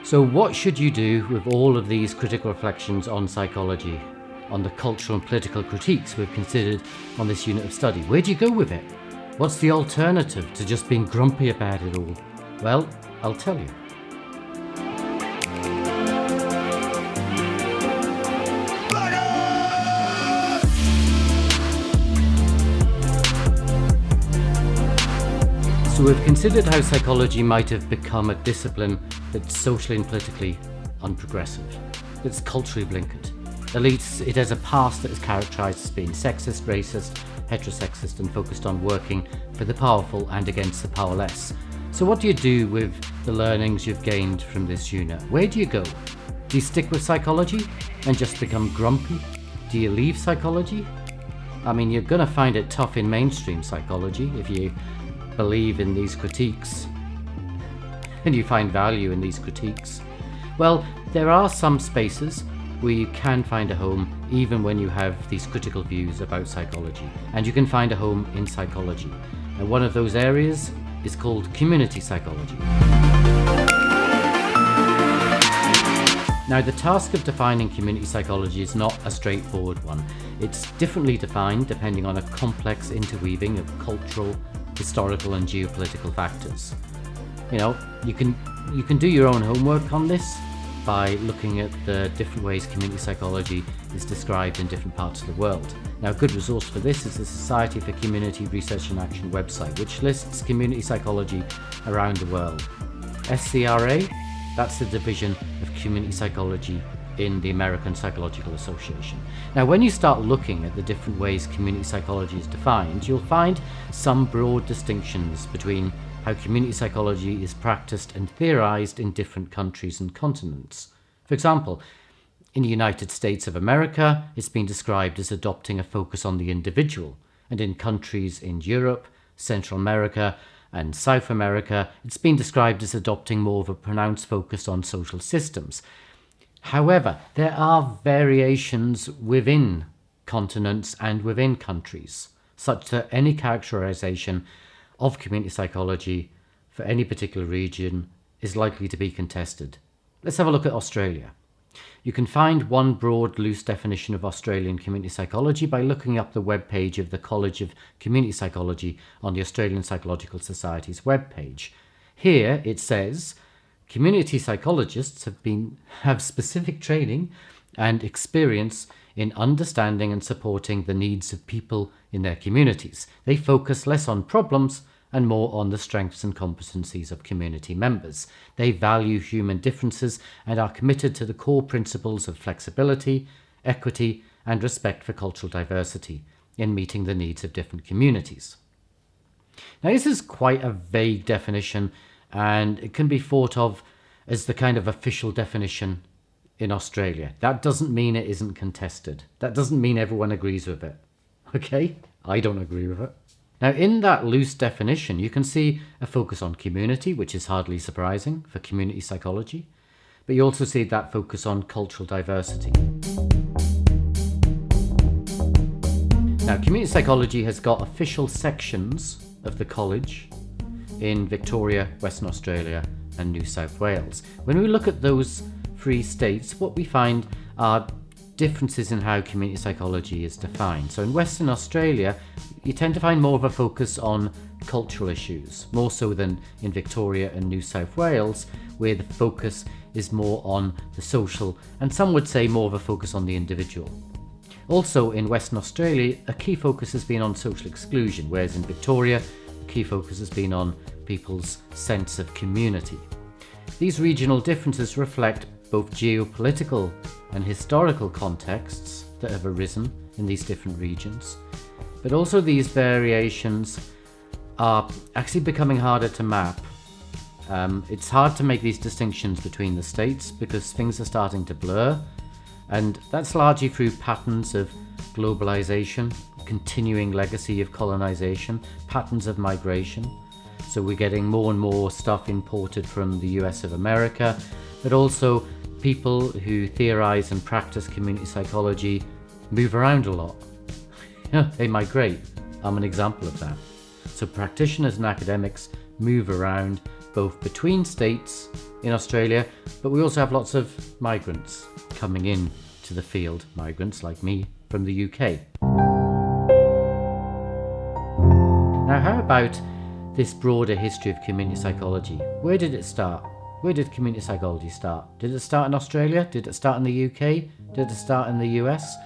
So what should you do with all of these critical reflections on psychology, on the cultural and political critiques we've considered on this unit of study? Where do you go with it? What's the alternative to just being grumpy about it all? Well, I'll tell you. So we've considered how psychology might have become a discipline that's socially and politically unprogressive, that's culturally blinkered. At least it has a past that is characterised as being sexist, racist, heterosexist, and focused on working for the powerful and against the powerless. So what do you do with the learnings you've gained from this unit? Where do you go? Do you stick with psychology and just become grumpy? Do you leave psychology? I mean, you're going to find it tough in mainstream psychology if you believe in these critiques and you find value in these critiques. Well, there are some spaces where you can find a home even when you have these critical views about psychology, and you can find a home in psychology. And one of those areas is called community psychology. Now, the task of defining community psychology is not a straightforward one. It's differently defined depending on a complex interweaving of cultural, historical and geopolitical factors. You know, you can do your own homework on this by looking at the different ways community psychology is described in different parts of the world. Now, a good resource for this is the Society for Community Research and Action website, which lists community psychology around the world. SCRA, that's the division of community psychology in the American Psychological Association. Now, when you start looking at the different ways community psychology is defined, you'll find some broad distinctions between how community psychology is practiced and theorized in different countries and continents. For example, in the United States of America, it's been described as adopting a focus on the individual, and in countries in Europe, Central America, and South America, it's been described as adopting more of a pronounced focus on social systems. However, there are variations within continents and within countries, such that any characterization of community psychology for any particular region is likely to be contested. Let's have a look at Australia. You can find one broad, loose definition of Australian community psychology by looking up the webpage of the College of Community Psychology on the Australian Psychological Society's webpage. Here it says, community psychologists have specific training and experience in understanding and supporting the needs of people in their communities. They focus less on problems and more on the strengths and competencies of community members. They value human differences and are committed to the core principles of flexibility, equity, and respect for cultural diversity in meeting the needs of different communities. Now, this is quite a vague definition, and it can be thought of as the kind of official definition in Australia. That doesn't mean it isn't contested. That doesn't mean everyone agrees with it. Okay? I don't agree with it. Now, in that loose definition, you can see a focus on community, which is hardly surprising for community psychology, but you also see that focus on cultural diversity. Now, community psychology has got official sections of the college in Victoria, Western Australia, and New South Wales. When we look at those three states, what we find are differences in how community psychology is defined. So in Western Australia, you tend to find more of a focus on cultural issues, more so than in Victoria and New South Wales, where the focus is more on the social, and some would say more of a focus on the individual. Also in Western Australia, a key focus has been on social exclusion, whereas in Victoria, a key focus has been on people's sense of community. These regional differences reflect both geopolitical and historical contexts that have arisen in these different regions, but also these variations are actually becoming harder to map. It's hard to make these distinctions between the states because things are starting to blur, and that's largely through patterns of globalization, continuing legacy of colonization, patterns of migration. So we're getting more and more stuff imported from the US of America, but also people who theorize and practice community psychology move around a lot. They migrate. I'm an example of that. So practitioners and academics move around both between states in Australia, but we also have lots of migrants coming in to the field, migrants like me from the UK. Now, how about this broader history of community psychology? Where did it start? Where did community psychology start? Did it start in Australia? Did it start in the UK? Did it start in the US?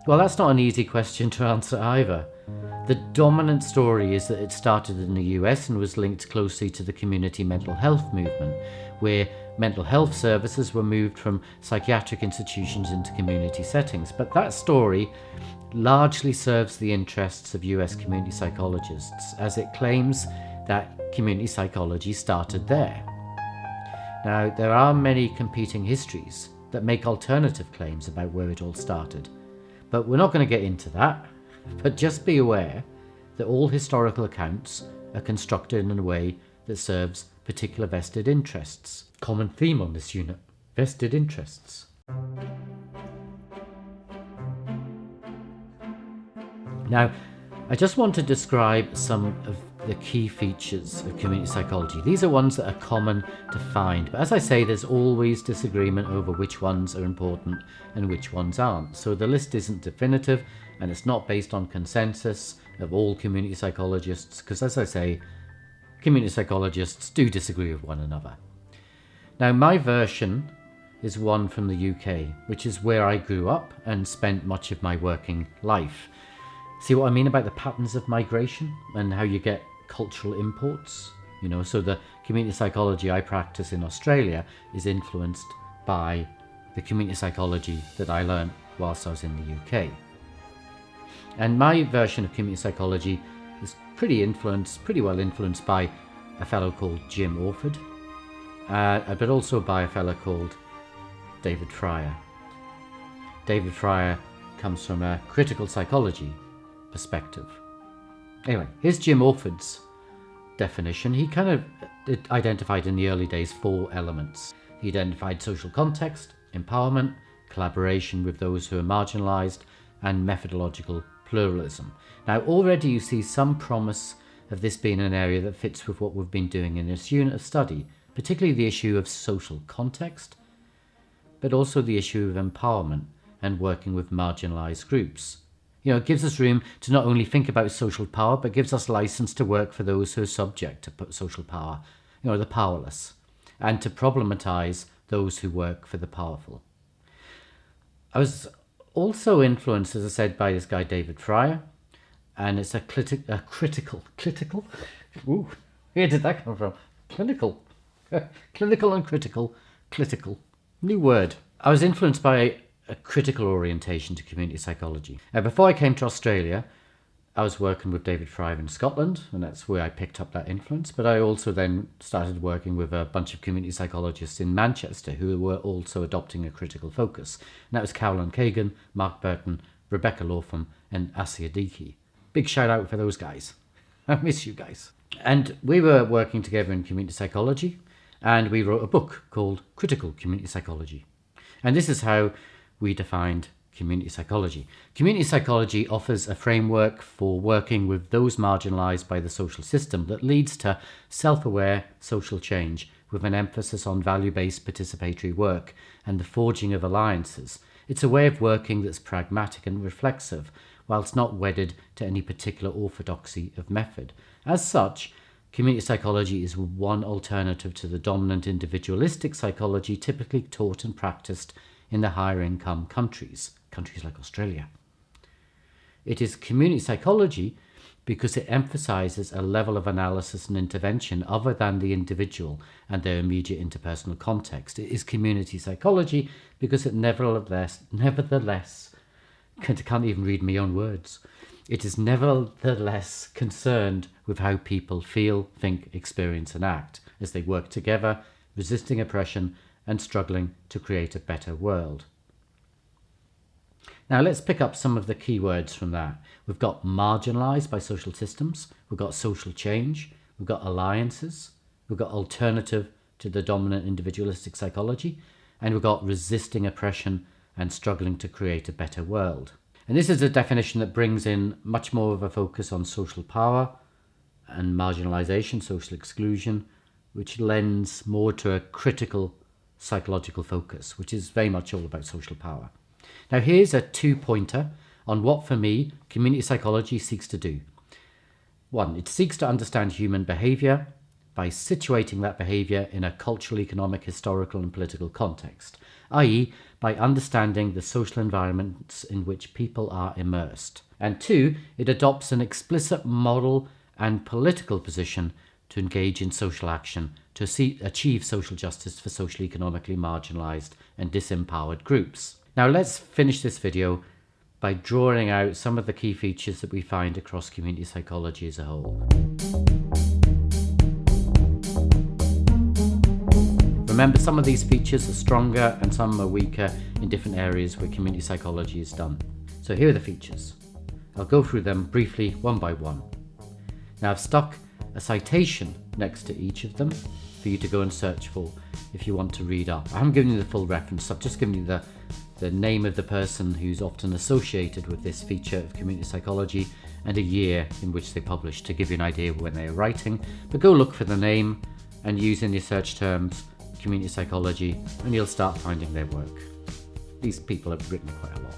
Well, that's not an easy question to answer either. The dominant story is that it started in the US and was linked closely to the community mental health movement, where mental health services were moved from psychiatric institutions into community settings. But that story largely serves the interests of US community psychologists, as it claims that community psychology started there. Now, there are many competing histories that make alternative claims about where it all started, but we're not going to get into that. But just be aware that all historical accounts are constructed in a way that serves particular vested interests. Common theme on this unit: vested interests. Now, I just want to describe some of the key features of community psychology. These are ones that are common to find, but as I say, there's always disagreement over which ones are important and which ones aren't. So the list isn't definitive, and it's not based on consensus of all community psychologists, because as I say, community psychologists do disagree with one another. Now, my version is one from the UK, which is where I grew up and spent much of my working life. See what I mean about the patterns of migration and how you get cultural imports? So the community psychology I practice in Australia is influenced by the community psychology that I learned whilst I was in the UK. And my version of community psychology is pretty well influenced by a fellow called Jim Orford, but also by a fellow called David Fryer. David Fryer comes from a critical psychology perspective. Anyway, here's Jim Orford's definition. He kind of identified in the early days 4 elements. He identified social context, empowerment, collaboration with those who are marginalized, and methodological pluralism. Now, already you see some promise of this being an area that fits with what we've been doing in this unit of study, particularly the issue of social context, but also the issue of empowerment and working with marginalized groups. It gives us room to not only think about social power, but gives us license to work for those who are subject to social power, the powerless, and to problematize those who work for the powerful. I was also influenced, as I said, by this guy David Fryer, and it's a critical. Ooh, where did that come from? Clinical and critical. New word. I was influenced by a critical orientation to community psychology. Before I came to Australia, I was working with David Fryer in Scotland, and that's where I picked up that influence. But I also then started working with a bunch of community psychologists in Manchester who were also adopting a critical focus. And that was Caroline Kagan, Mark Burton, Rebecca Lawtham, and Asia Dickey. Big shout out for those guys. I miss you guys. And we were working together in community psychology, and we wrote a book called Critical Community Psychology. And this is how we defined community psychology. Community psychology offers a framework for working with those marginalized by the social system that leads to self-aware social change, with an emphasis on value-based participatory work and the forging of alliances. It's a way of working that's pragmatic and reflexive, whilst not wedded to any particular orthodoxy of method. As such, community psychology is one alternative to the dominant individualistic psychology typically taught and practiced in the higher income countries like Australia. It is community psychology because it emphasizes a level of analysis and intervention other than the individual and their immediate interpersonal context. It is community psychology because it nevertheless, can't even read my own words. It is nevertheless concerned with how people feel, think, experience, and act as they work together, resisting oppression and struggling to create a better world. Now let's pick up some of the key words from that. We've got marginalized by social systems, we've got social change, we've got alliances, we've got alternative to the dominant individualistic psychology, and we've got resisting oppression and struggling to create a better world. And this is a definition that brings in much more of a focus on social power and marginalization, social exclusion, which lends more to a critical psychological focus, which is very much all about social power. Now here's a 2-pointer on what, for me, community psychology seeks to do. 1, it seeks to understand human behaviour by situating that behaviour in a cultural, economic, historical and political context, i.e. by understanding the social environments in which people are immersed. And 2, it adopts an explicit moral and political position to engage in social action to achieve social justice for socially, economically marginalised and disempowered groups. Now let's finish this video by drawing out some of the key features that we find across community psychology as a whole. Remember, some of these features are stronger and some are weaker in different areas where community psychology is done. So here are the features. I'll go through them briefly one by one. Now I've stuck a citation next to each of them for you to go and search for if you want to read up. I haven't given you the full reference, I've just given you the name of the person who's often associated with this feature of community psychology and a year in which they published to give you an idea of when they are writing. But go look for the name and use in your search terms community psychology and you'll start finding their work. These people have written quite a lot,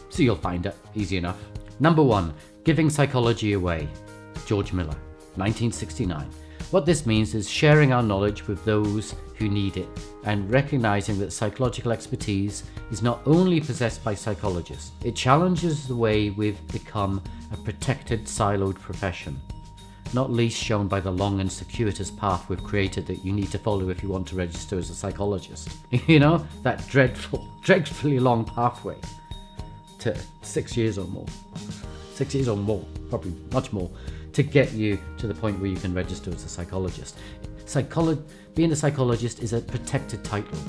so you'll find it easy enough. Number 1, giving psychology away. George Miller, 1969. What this means is sharing our knowledge with those who need it and recognizing that psychological expertise is not only possessed by psychologists, it challenges the way we've become a protected, siloed profession, not least shown by the long and circuitous path we've created that you need to follow if you want to register as a psychologist. You know, that dreadfully long pathway to 6 years or more. 6 years or more, probably much more, to get you to the point where you can register as a psychologist. Being a psychologist is a protected title,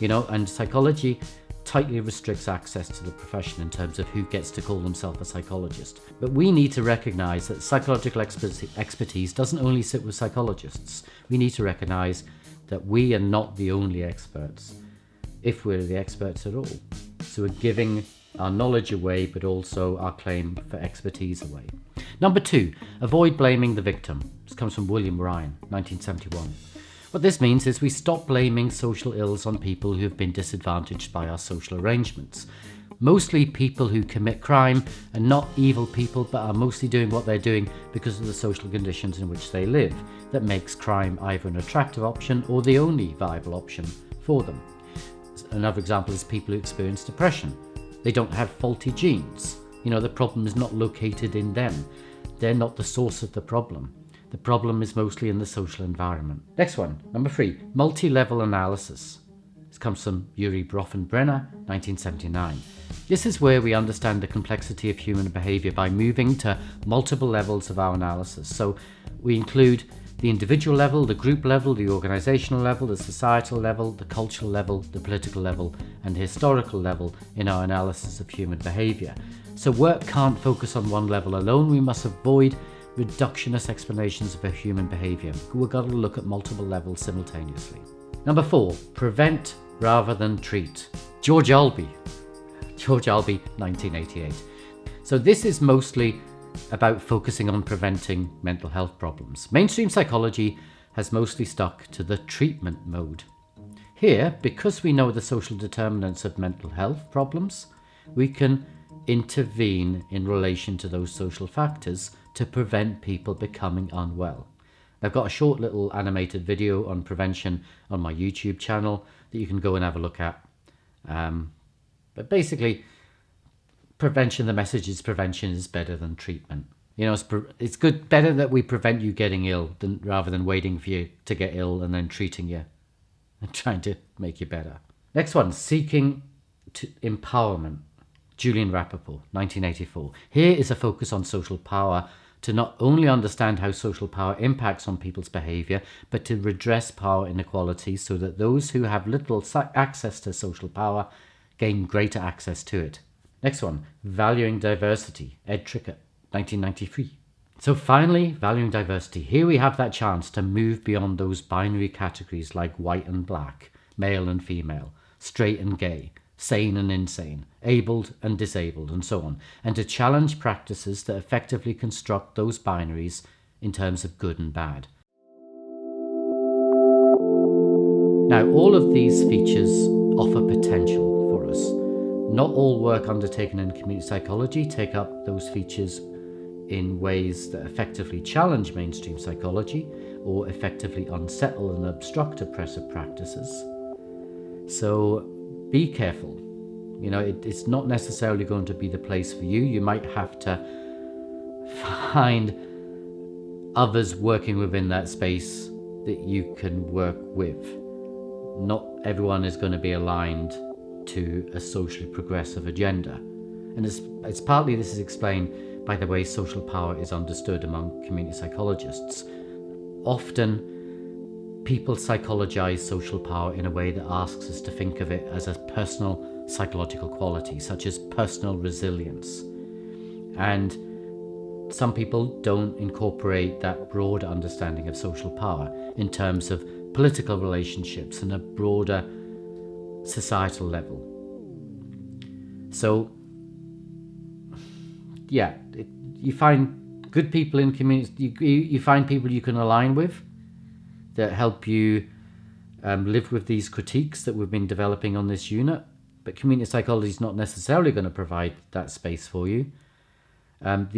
you know, and psychology tightly restricts access to the profession in terms of who gets to call themselves a psychologist. But we need to recognize that psychological expertise doesn't only sit with psychologists. We need to recognize that we are not the only experts, if we're the experts at all. So we're giving our knowledge away, but also our claim for expertise away. Number 2, avoid blaming the victim. This comes from William Ryan, 1971. What this means is we stop blaming social ills on people who have been disadvantaged by our social arrangements. Mostly people who commit crime are not evil people, but are mostly doing what they're doing because of the social conditions in which they live. That makes crime either an attractive option or the only viable option for them. Another example is people who experience depression. They don't have faulty genes. You know, the problem is not located in them. They're not the source of the problem. The problem is mostly in the social environment. Next one, number 3, multi-level analysis. This comes from Urie Bronfenbrenner, 1979. This is where we understand the complexity of human behavior by moving to multiple levels of our analysis. So we include the individual level, the group level, the organizational level, the societal level, the cultural level, the political level, and the historical level in our analysis of human behavior. So work can't focus on one level alone. We must avoid reductionist explanations of human behavior. We've got to look at multiple levels simultaneously. Number 4, prevent rather than treat. George Albee, 1988. So this is mostly about focusing on preventing mental health problems. Mainstream psychology has mostly stuck to the treatment mode. Here, because we know the social determinants of mental health problems, we can intervene in relation to those social factors to prevent people becoming unwell. I've got a short little animated video on prevention on my YouTube channel that you can go and have a look at. But basically, prevention, the message is prevention is better than treatment. You know, it's better that we prevent you getting ill rather than waiting for you to get ill and then treating you and trying to make you better. Next one, seeking empowerment. Julian Rappaport, 1984. Here is a focus on social power to not only understand how social power impacts on people's behaviour, but to redress power inequalities so that those who have little access to social power gain greater access to it. Next one, valuing diversity. Ed Trickett, 1993. So finally, valuing diversity. Here we have that chance to move beyond those binary categories like white and black, male and female, straight and gay, sane and insane, abled and disabled, and so on, and to challenge practices that effectively construct those binaries in terms of good and bad. Now, all of these features offer potential for us. Not all work undertaken in community psychology take up those features in ways that effectively challenge mainstream psychology or effectively unsettle and obstruct oppressive practices. So be careful. It's not necessarily going to be the place for you. You might have to find others working within that space that you can work with. Not everyone is going to be aligned to a socially progressive agenda. And it's partly this is explained by the way social power is understood among community psychologists. Often, people psychologize social power in a way that asks us to think of it as a personal psychological quality, such as personal resilience. And some people don't incorporate that broader understanding of social power in terms of political relationships and a broader societal level. So, yeah, you find good people in community, you find people you can align with that help you live with these critiques that we've been developing on this unit. But community psychology is not necessarily going to provide that space for you. And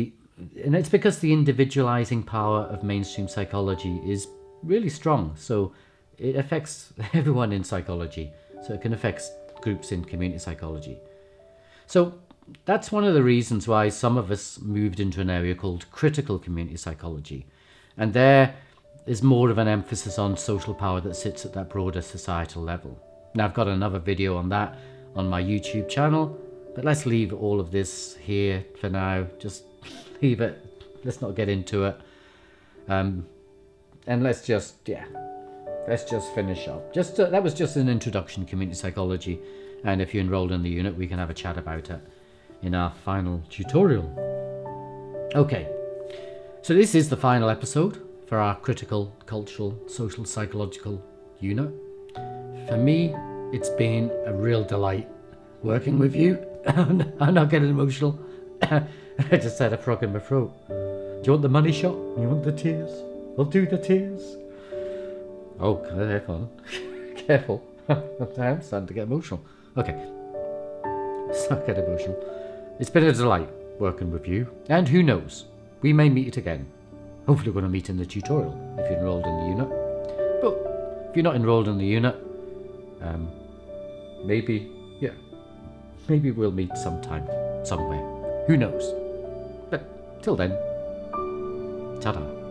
it's because the individualizing power of mainstream psychology is really strong. So it affects everyone in psychology. So it can affect groups in community psychology. So that's one of the reasons why some of us moved into an area called critical community psychology. And there is more of an emphasis on social power that sits at that broader societal level. Now I've got another video on that on my YouTube channel, but let's leave all of this here for now. Just leave it. Let's not get into it. And let's just finish up. That was just an introduction to community psychology. And if you're enrolled in the unit, we can have a chat about it in our final tutorial. Okay, so this is the final episode for our critical, cultural, social, psychological unit. For me, it's been a real delight working with you. I'm not getting emotional. I just had a frog in my throat. Do you want the money shot? You want the tears? I'll do the tears. Oh, careful. Careful. I'm starting to get emotional. Okay. Let's not get emotional. It's been a delight working with you. And who knows? We may meet again. Hopefully we're going to meet in the tutorial if you're enrolled in the unit. But if you're not enrolled in the unit, maybe we'll meet sometime, somewhere. Who knows? But till then, ta-da.